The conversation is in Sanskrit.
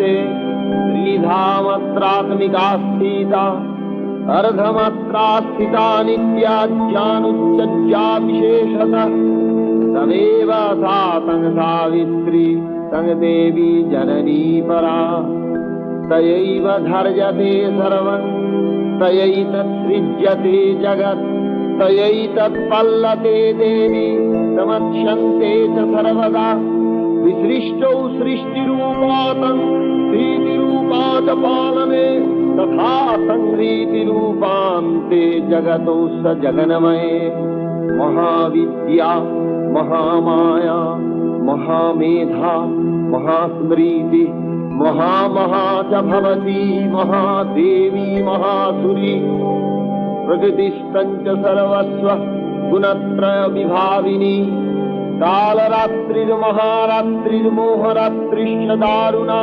प्रतीयते त्रिधामात्रात्मिका स्थिता अर्धमात्रा स्थिता नित्या ज्ञानोच्चज्या विशेषतः तमेव सा तं सावित्री तं देवी जननी परा तयैव धर्यते सर्वं तयैतत्सृज्यते जगत् तयैतत्पल्लते देवी समक्ष्यन्ते च सर्वदा विसृष्टौ सृष्टिरूपातं स्थितिरूपा च पालने तथा संहृतिरूपान्ते जगतो स जगन्मये महाविद्या महामाया महामेधा महास्मृति महामहा च भवती महादेवी महासुरी प्रकृतिस्तञ्च सर्वस्व गुणत्रय विभाविनी कालरात्रिर्महारात्रिर्मोहरात्रिश्च दारुणा